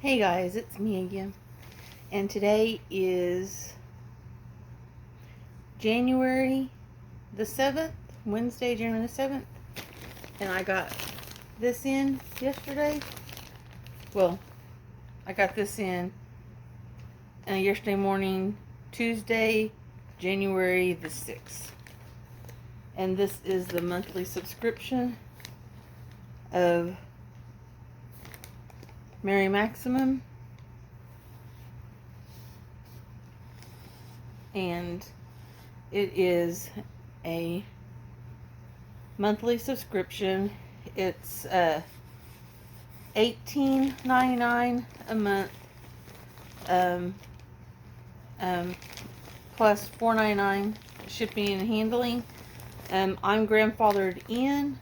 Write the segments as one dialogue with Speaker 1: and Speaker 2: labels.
Speaker 1: Hey guys, it's me again, and today is January the 7th, Wednesday, January the 7th, and I got this in yesterday. Well, I got this in yesterday morning, Tuesday, January the 6th, and this is the monthly subscription of Maxim, and it is a monthly subscription. It's $18.99 a month, plus $4.99 shipping and handling. I'm grandfathered in,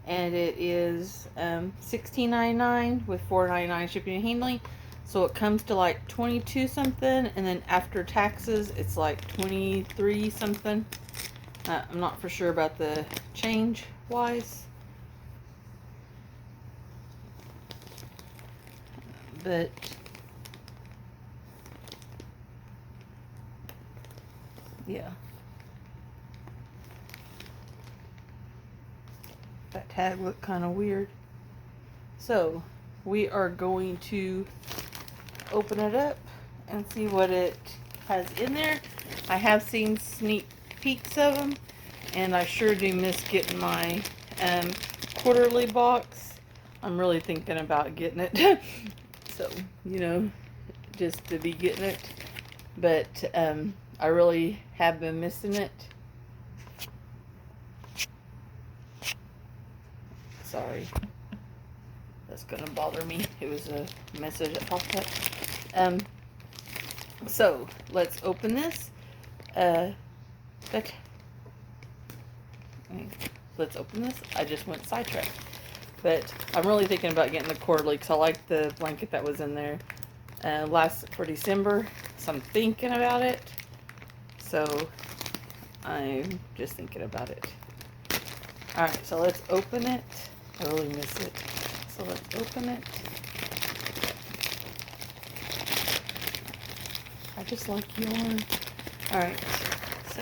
Speaker 1: and it is $16.99 with $4.99 shipping and handling. So it comes to like 22 something, and then after taxes it's like 23 something. I'm not for sure about the change wise, but yeah, that tag looked kind of weird. So we are going to open it up and see what it has in there. I have seen sneak peeks of them, and I sure do miss getting my quarterly box. I'm really thinking about getting it. So, you know, just to be getting it. But I really have been missing it. Sorry. That's gonna bother me. It was a message that popped up. So let's open this. Let's open this. I just went sidetracked, but I'm really thinking about getting the quarterly because I like the blanket that was in there last for December. So I'm thinking about it. So I'm just thinking about it. All right, so let's open it. I really miss it. So let's open it. I just like yarn. Alright, so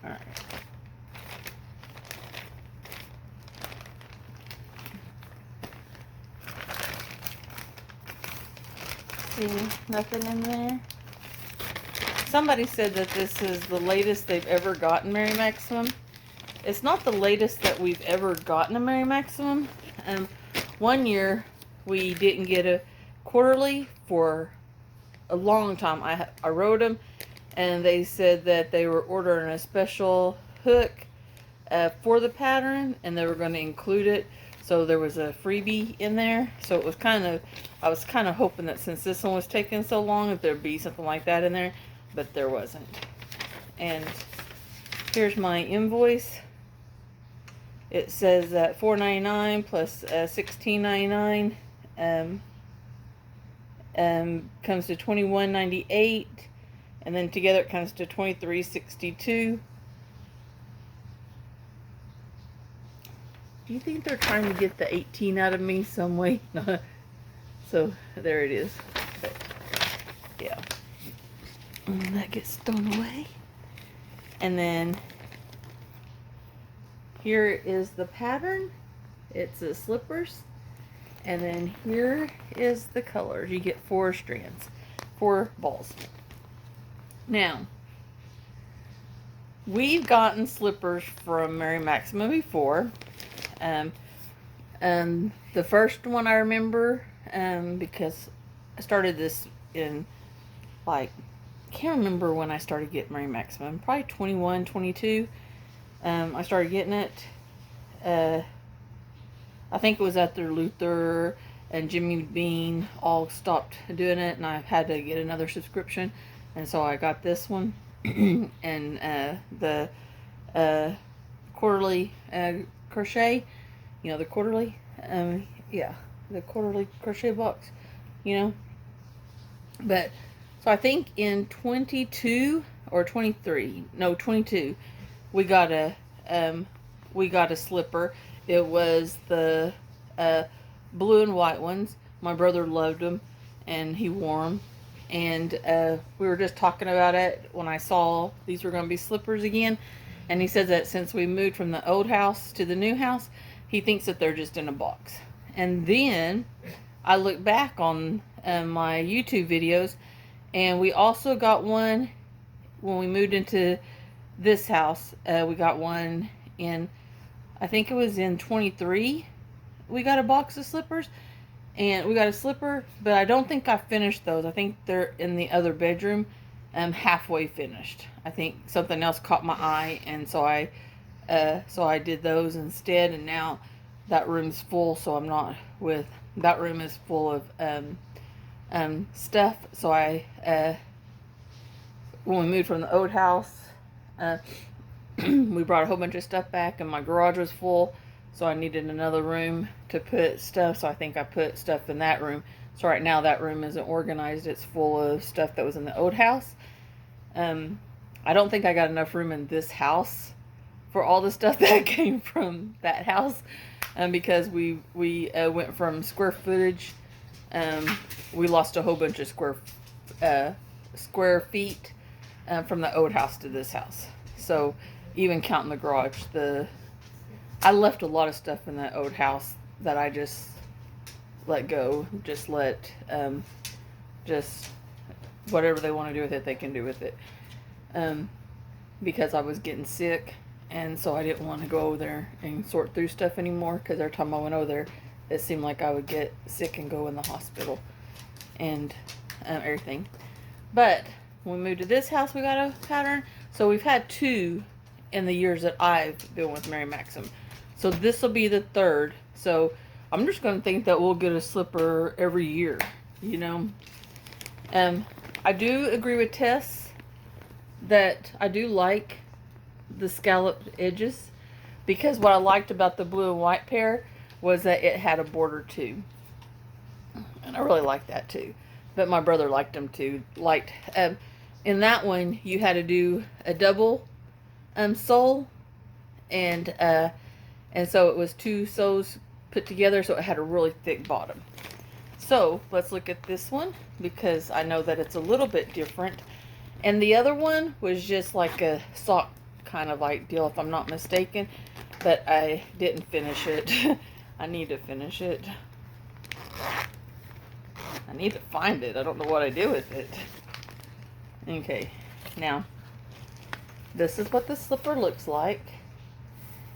Speaker 1: alright. See, nothing in there. Somebody said that this is the latest they've ever gotten Maxim. It's not the latest that we've ever gotten a Maxim. One year we didn't get a quarterly for a long time. I wrote them, and they said that they were ordering a special hook for the pattern, and they were going to include it. So there was a freebie in there. So it was I was kind of hoping that since this one was taking so long, that there'd be something like that in there. But there wasn't. And here's my invoice. It says that $4.99 plus $16.99 comes to $21.98, and then together it comes to $23.62. Do you think they're trying to get the 18 out of me some way? So there it is. But, yeah. And that gets thrown away. And then here is the pattern. It's the slippers. And then here is the colors. You get 4 strands, 4 balls. Now, we've gotten slippers from Maxim before. The first one I remember, because I started this in, like, I can't remember when I started getting Maxim. Probably 21, 22. I started getting it. I think it was after Luther and Jimmy Bean all stopped doing it, and I had to get another subscription, and so I got this one. And the quarterly crochet, you know, the quarterly, yeah, the quarterly crochet box, you know. But so I think in 22 or 23, no 22, we got a slipper. It was the blue and white ones. My brother loved them, and he wore them. And we were just talking about it when I saw these were going to be slippers again. And he said that since we moved from the old house to the new house, he thinks that they're just in a box. And then I looked back on my YouTube videos, and we also got one when we moved into this house. We got one in, I think it was in 23. We got a box of slippers, and we got a slipper, but I don't think I finished those. I think they're in the other bedroom, halfway finished. I think something else caught my eye, and so I did those instead. And now that room's full, so I'm not with. That room is full of stuff. So when we moved from the old house, we brought a whole bunch of stuff back, and my garage was full, so I needed another room to put stuff. So I think I put stuff in that room. So right now that room isn't organized. It's full of stuff that was in the old house. I don't think I got enough room in this house for all the stuff that came from that house, because we went from square footage. We lost a whole bunch of square feet from the old house to this house. So even counting the garage, I left a lot of stuff in that old house that I just let go. Just whatever they want to do with it, they can do with it. Because I was getting sick, and so I didn't want to go over there and sort through stuff anymore, because every time I went over there, it seemed like I would get sick and go in the hospital and everything. But when we moved to this house, we got a pattern. So we've had 2 in the years that I've been with Mary Maxim. So this will be the 3rd. So I'm just going to think that we'll get a slipper every year, you know. I do agree with Tess that I do like the scalloped edges, because what I liked about the blue and white pair was that it had a border too, and I really liked that too. But my brother liked them too. In that one you had to do a double sole, and so it was 2 sews put together, so it had a really thick bottom. So let's look at this one, because I know that it's a little bit different. And the other one was just like a sock kind of like deal, if I'm not mistaken. But I didn't finish it. I need to finish it. I need to find it. I don't know what I do with it. Okay, now this is what the slipper looks like.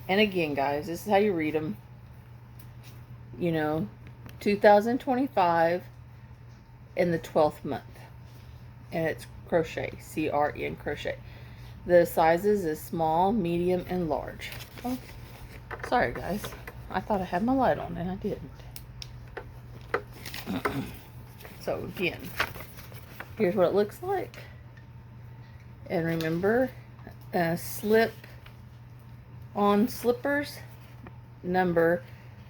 Speaker 1: And again, guys, this is how you read them. You know, 2025 in the 12th month. And it's crochet, CRN crochet. The sizes is small, medium, and large. Oh, sorry guys, I thought I had my light on and I didn't. So again, here's what it looks like. And remember, slip on slippers number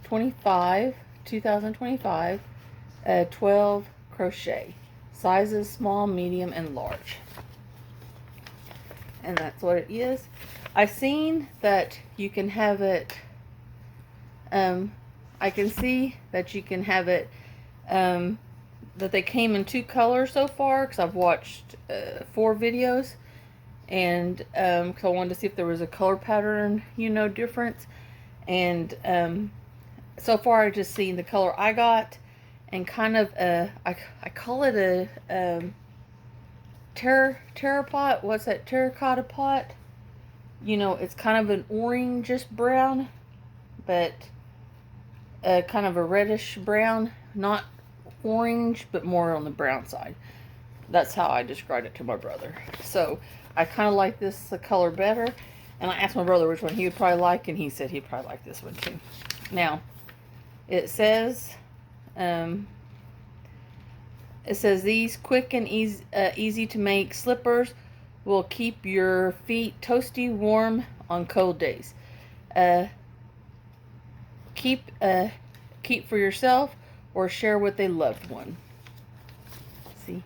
Speaker 1: 25, 2025, 12 crochet. Sizes small, medium, and large. And that's what it is. I've seen that you can have it, I can see that you can have it, that they came in 2 colors so far, because I've watched 4 videos, and because I wanted to see if there was a color pattern, you know, difference. And so far I've just seen the color I got, and kind of I call it a terracotta. What's that? Terracotta pot. You know, it's kind of an orange brown, but kind of a reddish brown, not orange, but more on the brown side. That's how I described it to my brother. So I kind of like this color better, and I asked my brother which one he would probably like, and he said he'd probably like this one too. Now it says these quick and easy to make slippers will keep your feet toasty warm on cold days. Keep for yourself or share with a loved one. See?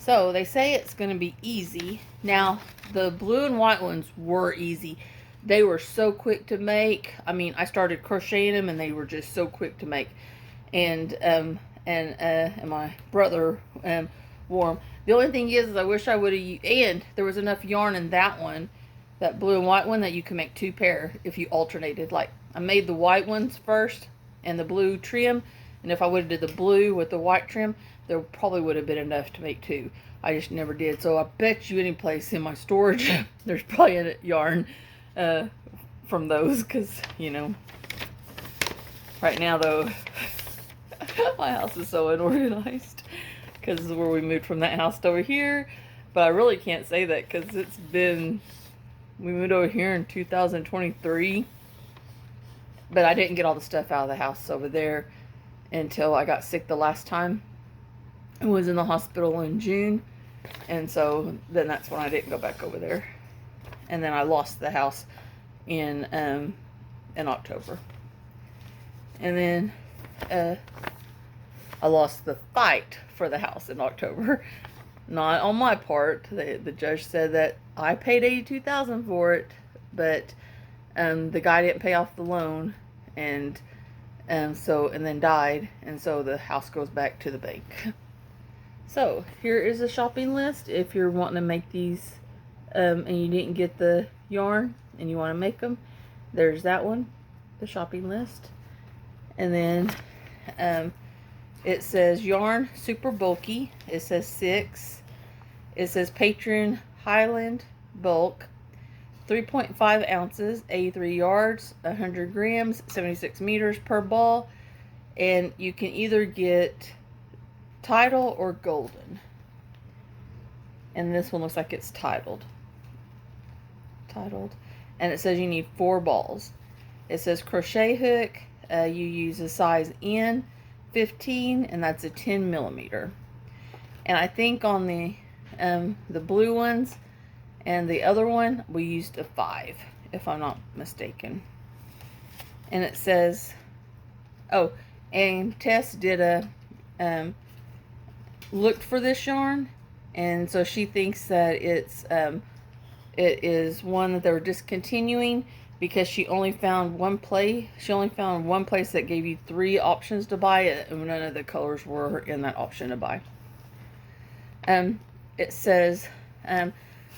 Speaker 1: So they say it's going to be easy. Now, the blue and white ones were easy. They were so quick to make. I mean, I started crocheting them and they were just so quick to make. And my brother wore them. The only thing is I wish I would have, and there was enough yarn in that one, that blue and white one, that you can make 2 pair if you alternated. Like, I made the white ones first and the blue trim, and if I would have did the blue with the white trim, there probably would have been enough to make 2. I just never did. So I bet you any place in my storage there's probably a yarn from those, because, you know, right now though, my house is so unorganized because this is where we moved from that house to over here. But I really can't say that because we moved over here in 2023, but I didn't get all the stuff out of the house over there until I got sick the last time. I was in the hospital in June, and so then that's when I didn't go back over there. And then I lost the house in October. And then I lost the fight for the house in October. Not on my part. The judge said that I paid $82,000 for it, but the guy didn't pay off the loan, and then died, and so the house goes back to the bank. So here is a shopping list if you're wanting to make these and you didn't get the yarn and you want to make them. There's that one, the shopping list. And then it says yarn super bulky. It says 6. It says Patron Highland bulk, 3.5 ounces, 83 yards, 100 grams, 76 meters per ball. And you can either get tidal or golden. And this one looks like it's titled. And it says you need 4 balls. It says crochet hook. You use a size N 15, and that's a 10 millimeter. And I think on the blue ones and the other one, we used a 5, if I'm not mistaken. And it says, oh, and Tess did a looked for this yarn, and so she thinks that it is one that they were discontinuing because she only found one place. She only found one place that gave you 3 options to buy it, and none of the colors were in that option to buy. It says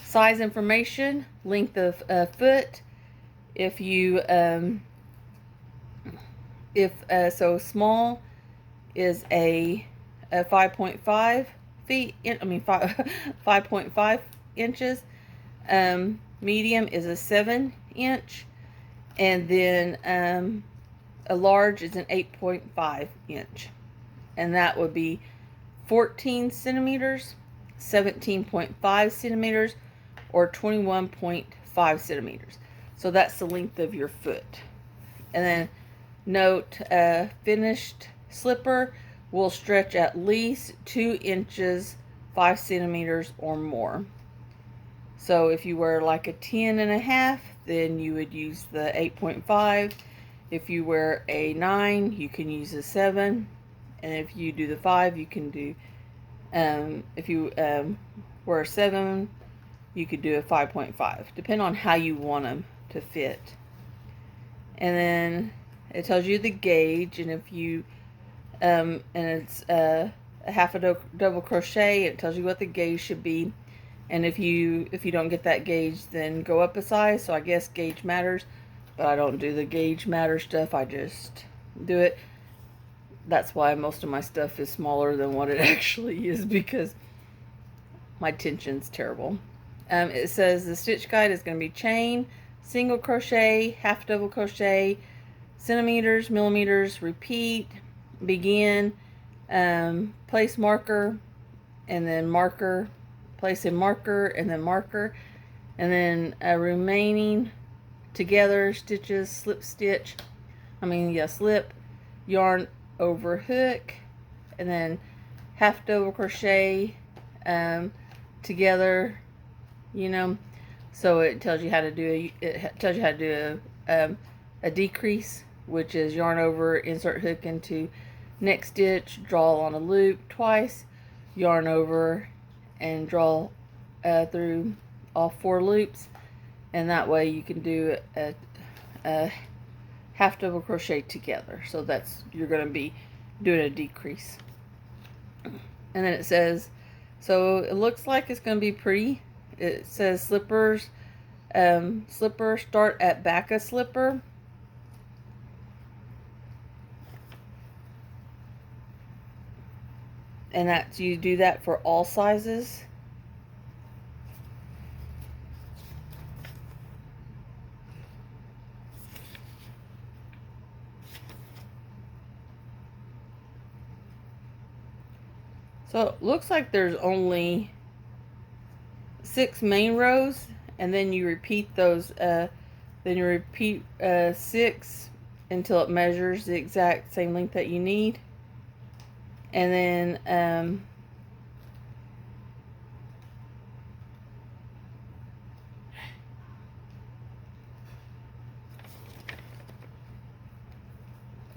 Speaker 1: size information, length of foot. If you so small is a 5.5 feet. I mean 5.5 inches. Medium is a 7 inch, and then a large is an 8.5 inch, and that would be 14 centimeters, 17.5 centimeters, or 21.5 centimeters. So that's the length of your foot. And then note, finished slipper will stretch at least 2 inches, 5 centimeters or more. So if you wear like a 10.5, then you would use the 8.5. If you wear a 9, you can use a 7. And if you do the 5, you can do, if you wear a 7, you could do a 5.5. Depending on how you want them to fit. And then it tells you the gauge, and if you, and it's a half a double crochet, it tells you what the gauge should be. And if you don't get that gauge, then go up a size. So I guess gauge matters, but I don't do the gauge matter stuff. I just do it. That's why most of my stuff is smaller than what it actually is, because my tension's terrible. It says the stitch guide is going to be chain, single crochet, half double crochet, centimeters, millimeters, repeat, begin, place marker, and then marker, place in marker, and then remaining together stitches, slip stitch, slip, yarn over hook, and then half double crochet together, so it tells you how to do a decrease, which is yarn over, insert hook into next stitch, draw on a loop twice, yarn over, and draw through all 4 loops, and that way you can do a half double crochet together. So that's, you're going to be doing a decrease. And then it says, so it looks like it's going to be pretty. It says slippers, slipper start at back of slipper. And that's, you do that for all sizes. So it looks like there's only 6 main rows, and then you repeat those, 6 until it measures the exact same length that you need. And then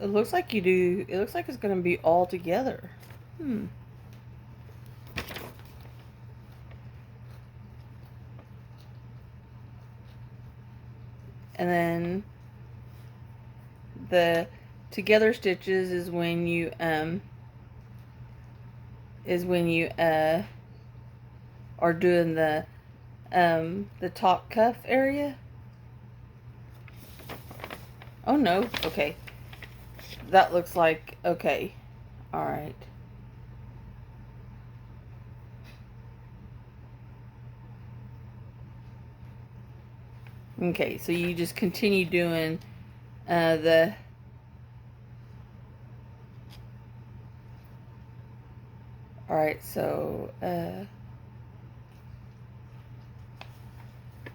Speaker 1: it looks like it looks like it's going to be all together. And then the together stitches is when you are doing the top cuff area. Oh no, okay. That looks like, okay. All right. Okay, so you just continue doing the alright, so I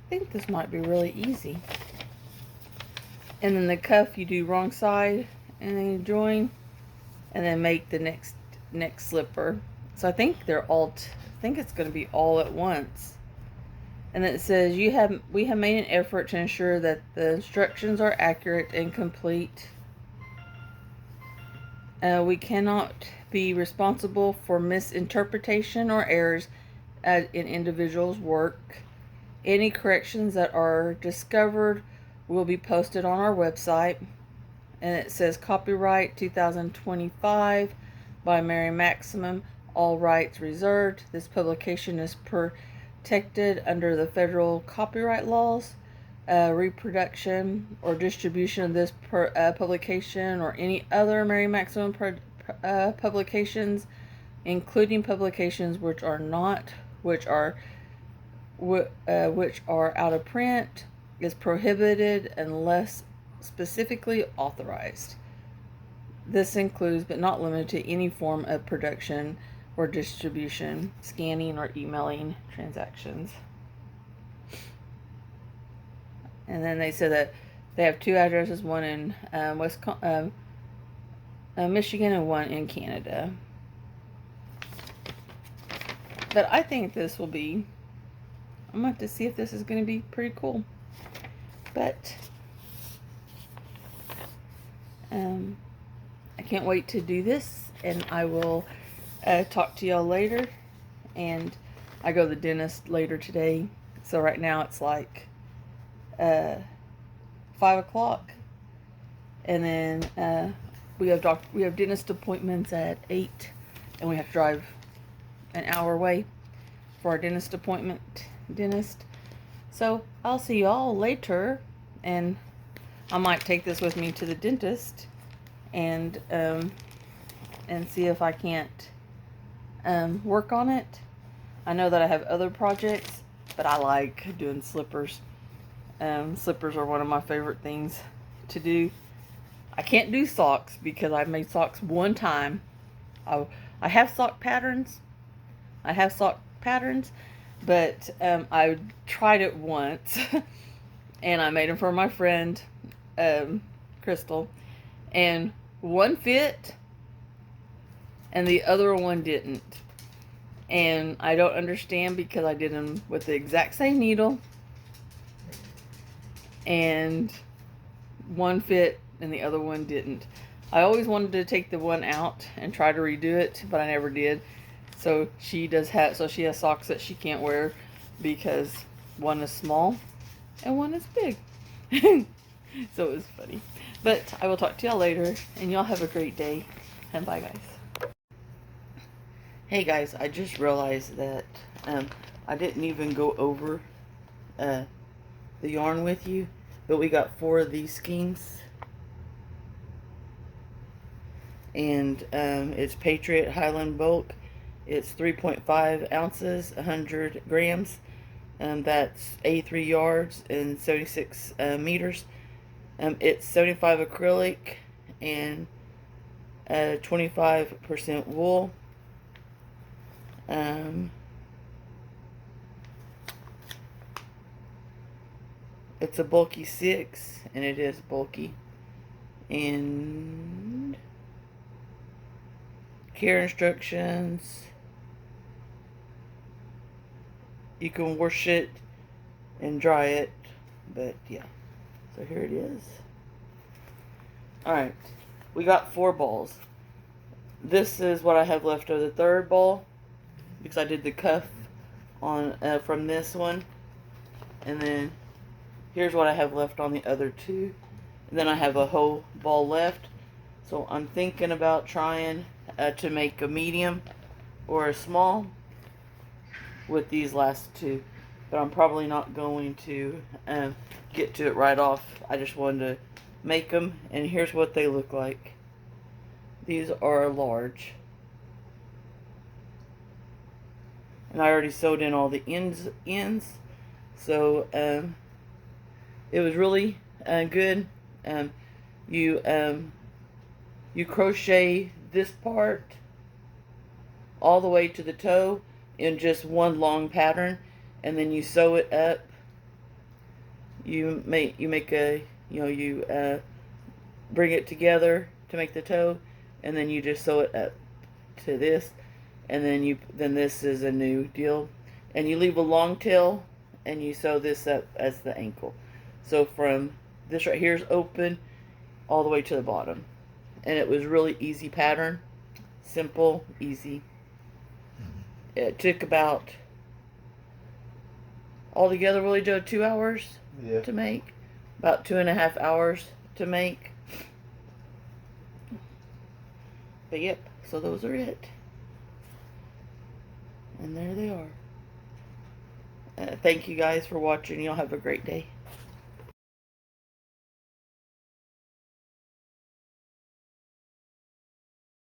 Speaker 1: think this might be really easy. And then the cuff you do wrong side, and then you join, and then make the next slipper. So I think they're all I think it's going to be all at once. And then it says we have made an effort to ensure that the instructions are accurate and complete. We cannot be responsible for misinterpretation or errors in individuals' work. Any corrections that are discovered will be posted on our website. And it says copyright 2025 by Mary Maxim, all rights reserved. This publication is protected under the federal copyright laws. Reproduction or distribution of this publication or any other Mary Maxim publications, including publications which are out of print, is prohibited unless specifically authorized. This includes but not limited to any form of production or distribution, scanning or emailing transactions. And then they said that they have 2 addresses, one in Michigan and one in Canada. But I think this will be, I'm going to have to see if this is going to be pretty cool. But I can't wait to do this, and I will talk to y'all later. And I go to the dentist later today, so right now it's like 5 o'clock, and then we have dentist appointments at 8, and we have to drive an hour away for our dentist. So I'll see y'all later, and I might take this with me to the dentist and see if I can't work on it. I know that I have other projects, but I like doing slippers. Slippers are one of my favorite things to do. I can't do socks because I made socks one time. I have sock patterns. But I tried it once, and I made them for my friend, Crystal, and one fit, and the other one didn't. And I don't understand because I did them with the exact same needle, and one fit and the other one didn't. I always wanted to take the one out and try to redo it, but I never did. So she has socks that she can't wear because one is small and one is big. So it was funny. But I will talk to y'all later, and y'all have a great day, and bye guys. Hey guys, I just realized that I didn't even go over the yarn with you, but we got 4 of these skeins, and it's Patriot Highland Bulk. It's 3.5 ounces, 100 grams. That's 83 yards and 76 meters. It's 75 acrylic and 25% wool. It's a bulky 6, and it is bulky. And care instructions. You can wash it and dry it, but yeah. So here it is. Alright, we got 4 balls. This is what I have left of the 3rd ball, because I did the cuff on from this one. And then here's what I have left on the other 2. And then I have a whole ball left. So I'm thinking about trying to make a medium or a small with these last 2, but I'm probably not going to get to it right off. I just wanted to make them, and here's what they look like. These are large, and I already sewed in all the ends, so it was really good. You crochet this part all the way to the toe in just one long pattern, and then you sew it up. You bring it together to make the toe, and then you just sew it up to this, and then this is a new deal, and you leave a long tail, and you sew this up as the ankle. So from this right here is open all the way to the bottom, and it was really easy pattern, simple, easy. It took about, altogether, really, Joe, 2 hours to make. About 2.5 hours to make. But yep, so those are it. And there they are. Thank you guys for watching. Y'all have a great day.